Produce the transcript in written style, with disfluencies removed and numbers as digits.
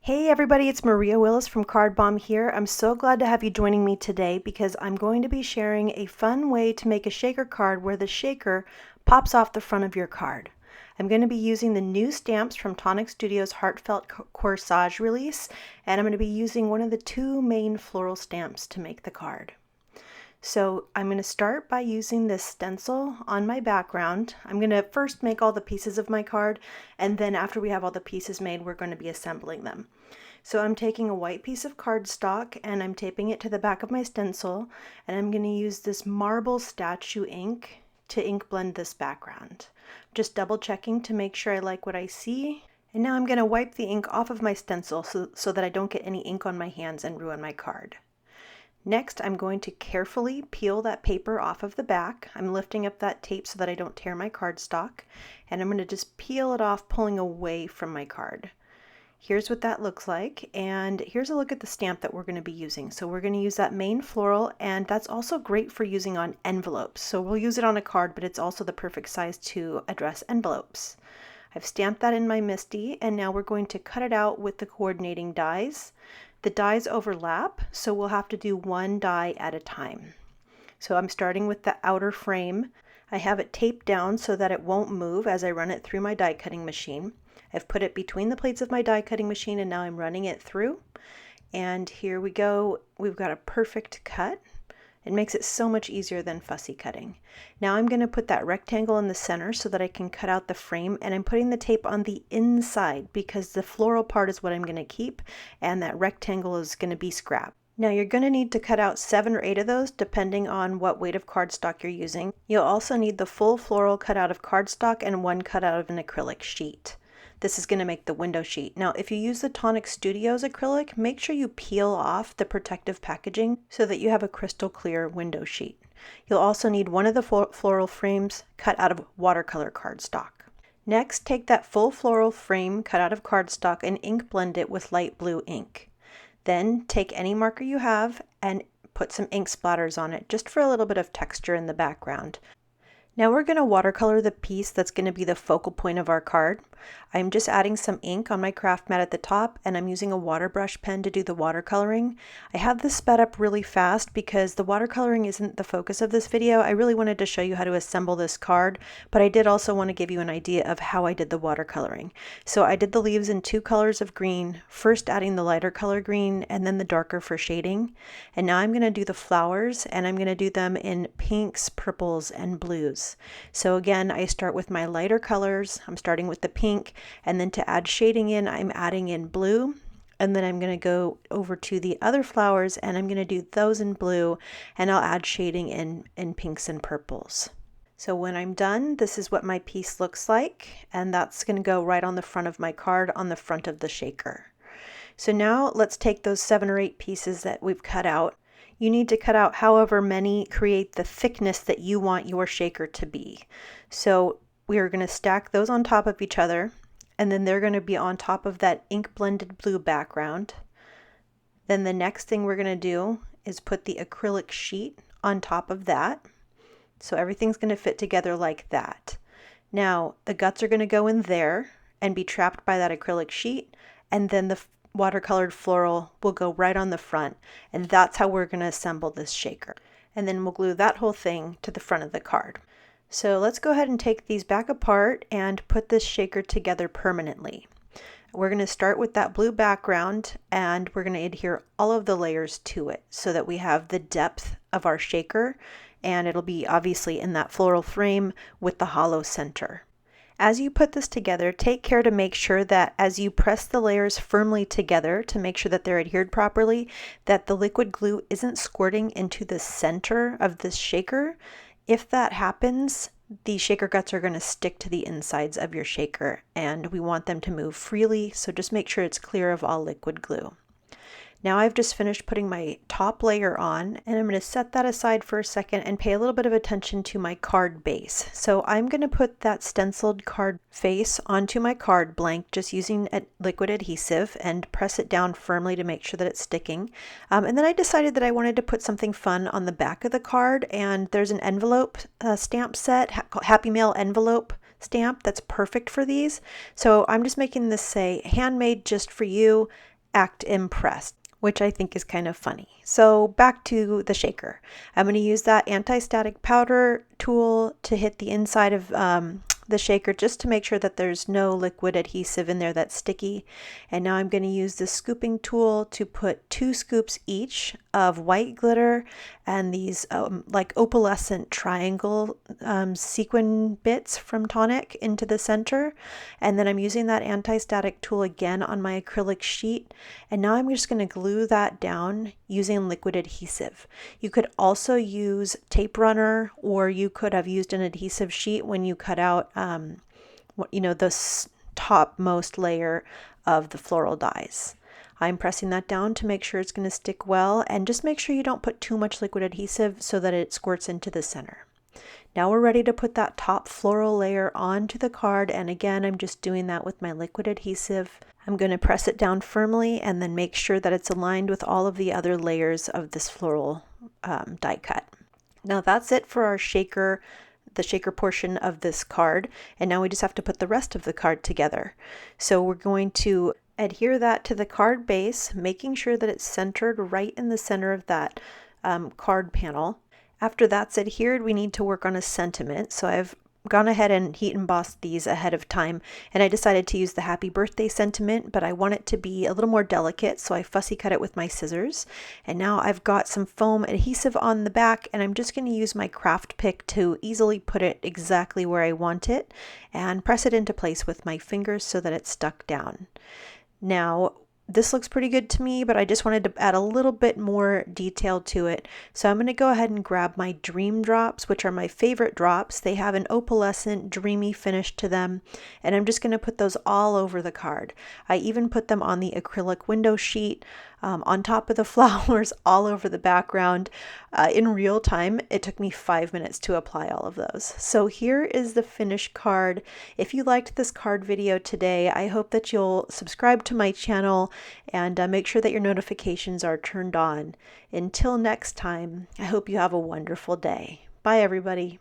Hey everybody, it's Maria Willis from Card Bomb here. I'm so glad to have you joining me today because I'm going to be sharing a fun way to make a shaker card where the shaker pops off the front of your card. I'm going to be using the new stamps from Tonic Studios Heartfelt Corsage release, and I'm going to be using one of the two main floral stamps to make the card. So I'm going to start by using this stencil on my background. I'm going to first make all the pieces of my card, and then after we have all the pieces made, we're going to be assembling them. So I'm taking a white piece of cardstock and I'm taping it to the back of my stencil, and I'm going to use this marble statue ink to ink blend this background. Just double checking to make sure I like what I see. And now I'm going to wipe the ink off of my stencil so that I don't get any ink on my hands and ruin my card. Next, I'm going to carefully peel that paper off of the back. I'm lifting up that tape so that I don't tear my cardstock, and I'm going to just peel it off, pulling away from my card. Here's what that looks like, and here's a look at the stamp that we're going to be using. So we're going to use that main floral, and that's also great for using on envelopes. So we'll use it on a card, but it's also the perfect size to address envelopes. I've stamped that in my MISTI, and now we're going to cut it out with the coordinating dies. The dies overlap, so we'll have to do one die at a time. So I'm starting with the outer frame. I have it taped down so that it won't move as I run it through my die cutting machine. I've put it between the plates of my die cutting machine, and now I'm running it through. And here we go. We've got a perfect cut. It makes it so much easier than fussy cutting. Now I'm going to put that rectangle in the center so that I can cut out the frame, and I'm putting the tape on the inside because the floral part is what I'm going to keep and that rectangle is going to be scrap. Now you're going to need to cut out 7 or 8 of those depending on what weight of cardstock you're using. You'll also need the full floral cut out of cardstock and one cut out of an acrylic sheet. This is going to make the window sheet. Now, if you use the Tonic Studios acrylic, make sure you peel off the protective packaging so that you have a crystal clear window sheet. You'll also need one of the floral frames cut out of watercolor cardstock. Next, take that full floral frame cut out of cardstock and ink blend it with light blue ink. Then take any marker you have and put some ink splatters on it just for a little bit of texture in the background. Now we're going to watercolor the piece that's going to be the focal point of our card. I'm just adding some ink on my craft mat at the top, and I'm using a water brush pen to do the watercoloring. I have this sped up really fast because the watercoloring isn't the focus of this video. I really wanted to show you how to assemble this card, but I did also want to give you an idea of how I did the watercoloring. So I did the leaves in 2 colors of green, first adding the lighter color green and then the darker for shading. And now I'm going to do the flowers, and I'm going to do them in pinks, purples, and blues. So again, I start with my lighter colors. I'm starting with the pink, and then to add shading in, I'm adding in blue, and then I'm going to go over to the other flowers and I'm going to do those in blue, and I'll add shading in pinks and purples. So when I'm done, this is what my piece looks like, and that's going to go right on the front of my card on the front of the shaker. So now let's take those 7 or 8 pieces that we've cut out. You need to cut out however many create the thickness that you want your shaker to be. So we are going to stack those on top of each other, and then they're going to be on top of that ink blended blue background. Then the next thing we're going to do is put the acrylic sheet on top of that. So everything's going to fit together like that. Now the guts are going to go in there and be trapped by that acrylic sheet, and then the watercolored floral will go right on the front, and that's how we're going to assemble this shaker. And then we'll glue that whole thing to the front of the card. So let's go ahead and take these back apart and put this shaker together permanently. We're going to start with that blue background, and we're going to adhere all of the layers to it so that we have the depth of our shaker, and it'll be obviously in that floral frame with the hollow center. As you put this together, take care to make sure that as you press the layers firmly together to make sure that they're adhered properly, that the liquid glue isn't squirting into the center of this shaker. If that happens, the shaker guts are going to stick to the insides of your shaker, and we want them to move freely, so just make sure it's clear of all liquid glue. Now I've just finished putting my top layer on, and I'm going to set that aside for a second and pay a little bit of attention to my card base. So I'm going to put that stenciled card face onto my card blank just using a liquid adhesive and press it down firmly to make sure that it's sticking. And then I decided that I wanted to put something fun on the back of the card, and there's an envelope stamp set, Happy Mail envelope stamp that's perfect for these. So I'm just making this say handmade just for you, act impressed, which I think is kind of funny. So back to the shaker. I'm going to use that anti-static powder tool to hit the inside of the shaker just to make sure that there's no liquid adhesive in there that's sticky. And now I'm going to use the scooping tool to put 2 scoops each of white glitter and these like opalescent triangle sequin bits from Tonic into the center. And then I'm using that anti-static tool again on my acrylic sheet. And now I'm just going to glue that down using liquid adhesive. You could also use tape runner, or you could have used an adhesive sheet when you cut out the topmost layer of the floral dies. I'm pressing that down to make sure it's going to stick well, and just make sure you don't put too much liquid adhesive so that it squirts into the center. Now we're ready to put that top floral layer onto the card, and again I'm just doing that with my liquid adhesive. I'm going to press it down firmly and then make sure that it's aligned with all of the other layers of this floral die cut. Now that's it for our shaker, the shaker portion of this card, and now we just have to put the rest of the card together. So we're going to adhere that to the card base, making sure that it's centered right in the center of that card panel. After that's adhered, we need to work on a sentiment. So I've gone ahead and heat embossed these ahead of time, and I decided to use the happy birthday sentiment, but I want it to be a little more delicate, so I fussy cut it with my scissors. And now I've got some foam adhesive on the back, and I'm just going to use my craft pick to easily put it exactly where I want it and press it into place with my fingers so that it's stuck down. Now this looks pretty good to me, but I just wanted to add a little bit more detail to it. So I'm going to go ahead and grab my Dream Drops, which are my favorite drops. They have an opalescent, dreamy finish to them, and I'm just going to put those all over the card. I even put them on the acrylic window sheet, on top of the flowers, all over the background. In real time, it took me 5 minutes to apply all of those. So here is the finished card. If you liked this card video today, I hope that you'll subscribe to my channel and make sure that your notifications are turned on. Until next time, I hope you have a wonderful day. Bye, everybody.